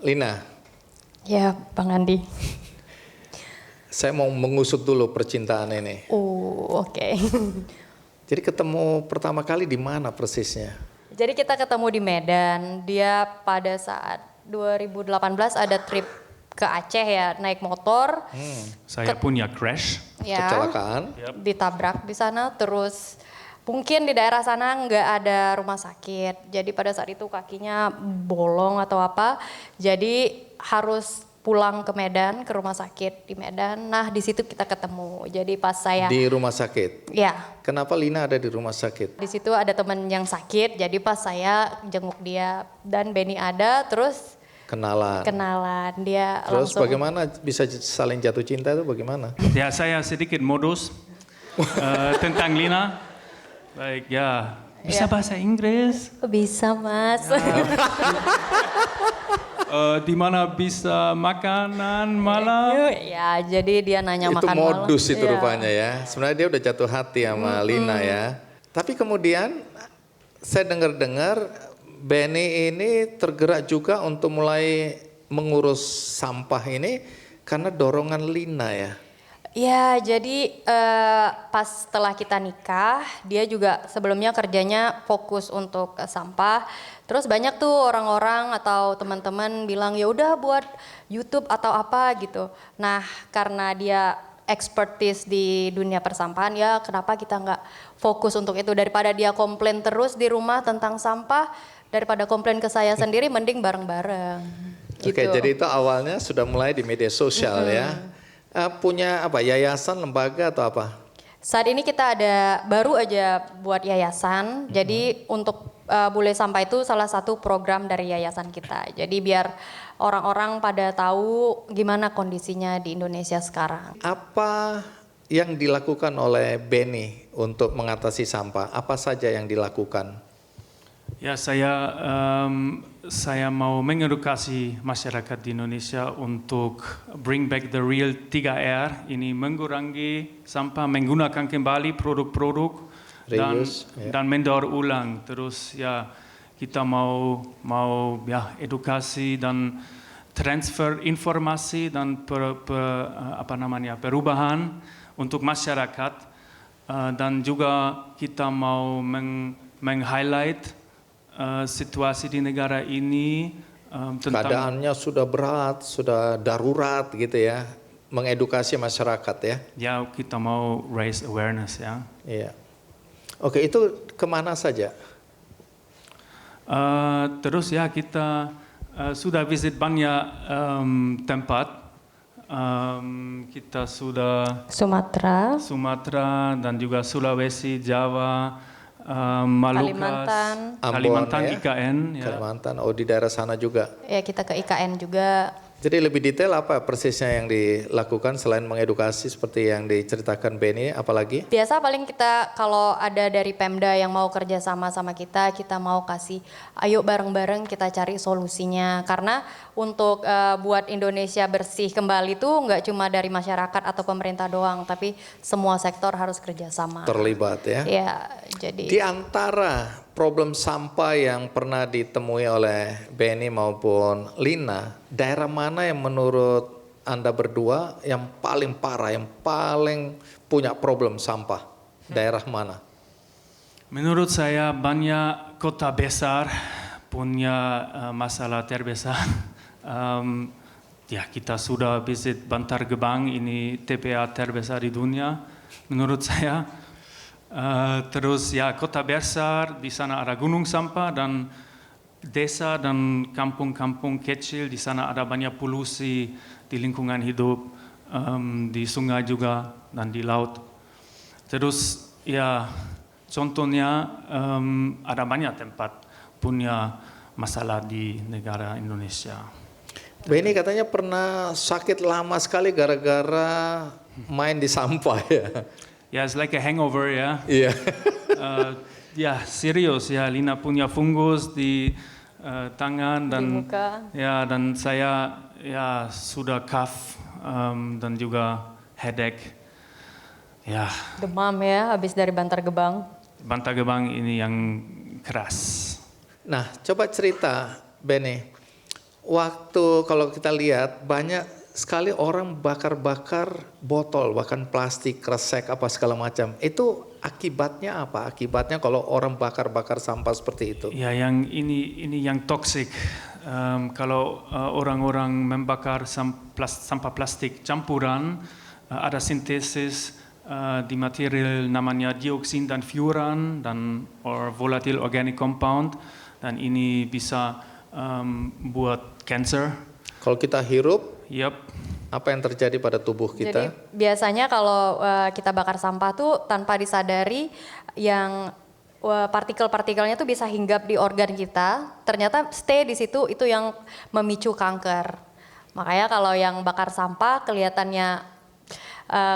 Lina, Ya, Bang Andi. saya mau mengusut dulu percintaan ini. Oke. Jadi ketemu pertama kali di mana persisnya? Jadi kita ketemu di Medan. Dia pada saat 2018 ada trip ke Aceh ya, naik motor. Saya punya crash. Ya, Kecelakaan. ditabrak di sana. Terus mungkin di daerah sana nggak ada rumah sakit. Jadi pada saat itu kakinya bolong atau apa. Jadi harus pulang ke Medan, ke rumah sakit di Medan. Nah, di situ kita ketemu. Jadi pas saya Di rumah sakit. ya, Kenapa Lina ada di rumah sakit? di situ ada teman yang sakit. Jadi pas saya jenguk dia dan Benny ada, terus kenalan dia Terus langsung. bagaimana bisa saling jatuh cinta itu bagaimana? Ya, saya sedikit modus tentang Lina. Baik, ya. Bisa bahasa Inggris? Bisa, Mas. Di mana bisa makanan malam? Ya, jadi dia nanya Itu makan malam. modus itu Iya. rupanya ya. Sebenarnya dia udah jatuh hati sama Lina ya. Tapi kemudian saya dengar-dengar Benny ini tergerak juga untuk mulai mengurus sampah ini karena dorongan Lina ya. Ya, jadi pas setelah kita nikah, dia juga sebelumnya kerjanya fokus untuk sampah. Terus banyak tuh orang-orang atau teman-teman bilang ya udah buat YouTube atau apa gitu. Nah, karena dia expertise di dunia persampahan, ya kenapa kita nggak fokus untuk itu, daripada dia komplain terus di rumah tentang sampah, daripada komplain ke saya sendiri, mending bareng-bareng. Gitu. Oke, jadi itu awalnya sudah mulai di media sosial ya. Punya apa, yayasan, lembaga atau apa? Saat ini kita ada baru aja buat yayasan. Jadi untuk Bule Sampah itu salah satu program dari yayasan kita. Jadi biar orang-orang pada tahu gimana kondisinya di Indonesia sekarang. Apa yang dilakukan oleh Benny untuk mengatasi sampah? Apa saja yang dilakukan? Ya, saya mau mengedukasi masyarakat di Indonesia untuk bring back the real 3R. Ini mengurangi sampah, menggunakan kembali produk-produk dan mendaur ulang. Terus ya kita mau edukasi dan transfer informasi dan perubahan untuk masyarakat, dan juga kita mau meng-highlight situasi di negara ini tentang Keadaannya sudah berat, sudah darurat gitu ya, mengedukasi masyarakat ya. ya kita mau raise awareness ya. Iya. Oke, itu kemana saja? Terus ya kita sudah visit banyak tempat. Kita sudah Sumatera dan juga Sulawesi, Jawa, Maluku, Kalimantan, ya? IKN. Ya. Kalimantan, di daerah sana juga. Ya kita ke IKN juga. Jadi lebih detail apa persisnya yang dilakukan selain mengedukasi seperti yang diceritakan Benny, apalagi? Biasa paling kita kalau ada dari Pemda yang mau kerja sama kita mau kasih, ayo bareng-bareng kita cari solusinya. Karena untuk buat Indonesia bersih kembali tuh nggak cuma dari masyarakat atau pemerintah doang, tapi semua sektor harus kerja sama. Terlibat ya? Ya, jadi. Di antara problem sampah yang pernah ditemui oleh Benny maupun Lina, daerah mana yang menurut Anda berdua yang paling parah, yang paling punya problem sampah? Daerah mana? Menurut saya banyak kota besar punya masalah terbesar. Ya kita sudah visit Bantar Gebang, ini TPA terbesar di dunia menurut saya. Terus ya kota besar, di sana ada gunung sampah, dan desa dan kampung-kampung kecil, di sana ada banyak polusi di lingkungan hidup, di sungai juga dan di laut. Terus ya contohnya ada banyak tempat punya masalah di negara Indonesia. Benny katanya pernah sakit lama sekali gara-gara main di sampah ya. Ya, it's like a hangover ya. Iya. Ya serius ya, Lina punya fungus di tangan dan Di muka. ya, dan saya ya sudah cough dan juga headache. Ya, Demam ya, habis dari Bantar Gebang. Bantar Gebang ini yang keras. Nah, coba cerita Benny, waktu kalau kita lihat banyak sekali orang bakar-bakar botol, bahkan plastik, kresek, apa segala macam. Itu akibatnya apa? Akibatnya kalau orang bakar-bakar sampah seperti itu. Ya, yang ini yang toksik. Kalau orang-orang membakar sampah plastik campuran, ada sintesis di material namanya dioksin dan furan dan volatile organic compound, dan ini bisa buat cancer. Kalau kita hirup, Yep. apa yang terjadi pada tubuh Jadi kita? biasanya kalau kita bakar sampah tuh tanpa disadari yang partikel-partikelnya tuh bisa hinggap di organ kita, ternyata stay di situ, itu yang memicu kanker. Makanya kalau yang bakar sampah kelihatannya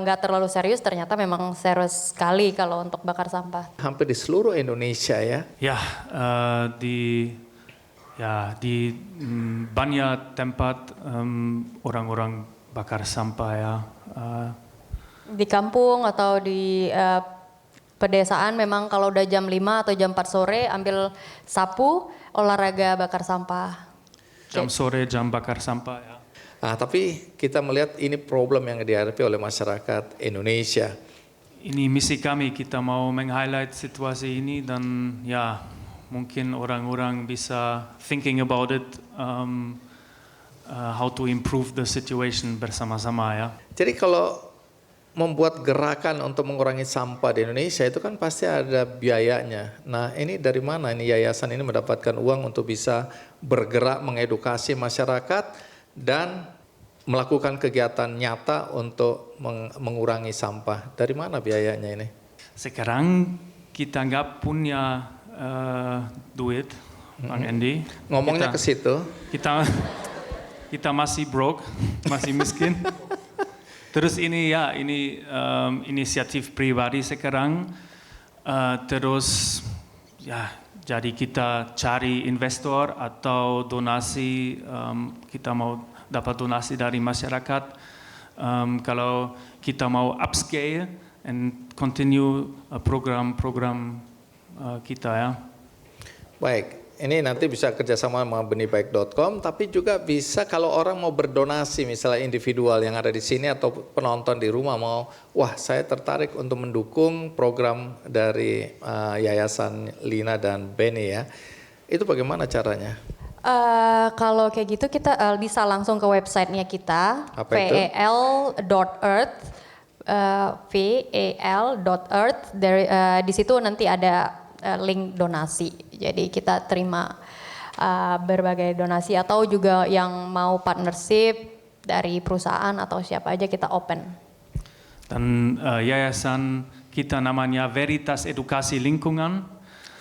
nggak terlalu serius, ternyata memang serius sekali kalau untuk bakar sampah. Hampir di seluruh Indonesia ya. Ya, di banyak tempat orang-orang bakar sampah ya. Di kampung atau di pedesaan memang kalau udah jam 5 atau jam 4 sore ambil sapu, olahraga bakar sampah. Jam sore, jam bakar sampah ya. Tapi kita melihat ini problem yang dihadapi oleh masyarakat Indonesia. Ini misi kami, kita mau meng-highlight situasi ini dan ya mungkin orang-orang bisa thinking about it, how to improve the situation bersama-sama ya. Jadi kalau membuat gerakan untuk mengurangi sampah di Indonesia itu kan pasti ada biayanya. Nah ini dari mana ini yayasan ini mendapatkan uang untuk bisa bergerak mengedukasi masyarakat dan melakukan kegiatan nyata untuk mengurangi sampah? Dari mana biayanya ini? Sekarang kita nggak punya duit, Bang Andy. Ngomongnya ke situ. Kita masih broke, masih miskin. Terus ini inisiatif pribadi sekarang. Terus ya jadi kita cari investor atau donasi. Kita mau dapat donasi dari masyarakat. Kalau kita mau upscale and continue program kita ya. Baik, ini nanti bisa kerjasama sama benihbaik.com, tapi juga bisa kalau orang mau berdonasi, misalnya individual yang ada di sini atau penonton di rumah mau, wah saya tertarik untuk mendukung program dari Yayasan Lina dan Beni ya. Itu bagaimana caranya? Kalau kayak gitu kita bisa langsung ke websitenya kita, val.earth, val.earth. Di situ nanti ada link donasi. Jadi kita terima berbagai donasi atau juga yang mau partnership dari perusahaan atau siapa aja kita open. Dan yayasan kita namanya Veritas Edukasi Lingkungan.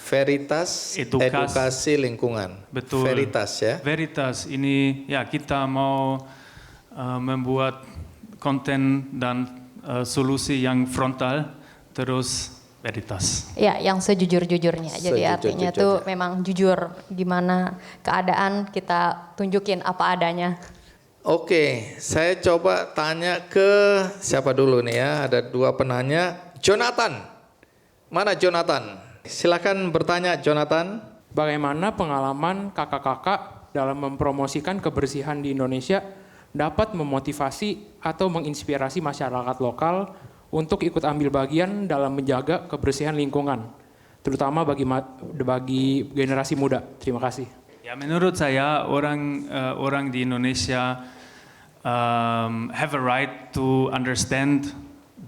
Veritas Edukasi Lingkungan. Betul. Veritas ya. Veritas ini ya kita mau membuat konten dan solusi yang frontal, terus Veritas. Ya, yang sejujur-jujurnya. Jadi artinya tuh memang jujur gimana keadaan, kita tunjukin apa adanya. Oke, saya coba tanya ke siapa dulu nih ya? Ada dua penanya. Jonathan. Mana Jonathan? Silakan bertanya Jonathan. Bagaimana pengalaman kakak-kakak dalam mempromosikan kebersihan di Indonesia dapat memotivasi atau menginspirasi masyarakat lokal untuk ikut ambil bagian dalam menjaga kebersihan lingkungan, terutama bagi generasi muda? Terima kasih. Ya, menurut saya orang di Indonesia have a right to understand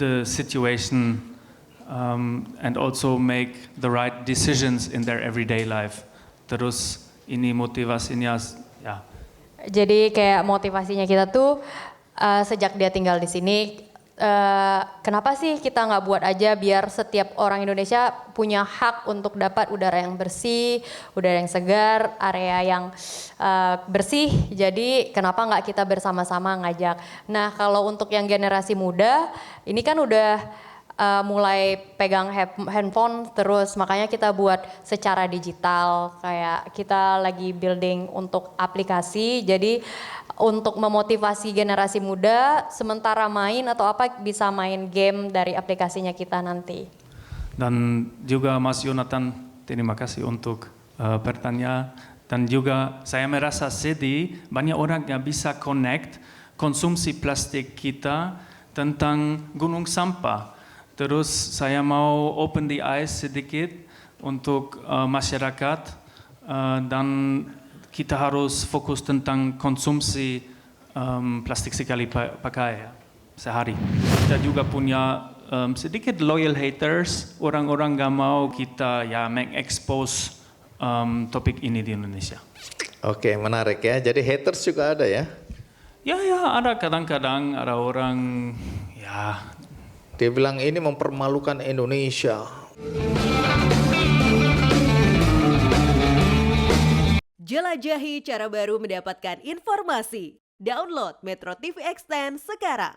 the situation and also make the right decisions in their everyday life. Terus ini motivasinya ya. Jadi kayak motivasinya kita tuh sejak dia tinggal di sini, kenapa sih kita nggak buat aja biar setiap orang Indonesia punya hak untuk dapat udara yang bersih, udara yang segar, area yang bersih. Jadi kenapa nggak kita bersama-sama ngajak. Nah kalau untuk yang generasi muda, ini kan udah mulai pegang handphone terus, makanya kita buat secara digital, kayak kita lagi building untuk aplikasi. Jadi untuk memotivasi generasi muda, sementara main atau apa bisa main game dari aplikasinya kita nanti. Dan juga Mas Jonathan, terima kasih untuk pertanyaan. Dan juga saya merasa sedih, banyak orang yang bisa connect konsumsi plastik kita tentang gunung sampah. Terus saya mau open the eyes sedikit untuk masyarakat dan kita harus fokus tentang konsumsi plastik sekali pakai sehari. Kita juga punya sedikit loyal haters, orang-orang gak mau kita ya mengekspos topik ini di Indonesia. Oke, menarik ya. Jadi haters juga ada ya? Ya, ada kadang-kadang ada orang ya. Dia bilang ini mempermalukan Indonesia. Jelajahi cara baru mendapatkan informasi. Download Metro TV Extend sekarang.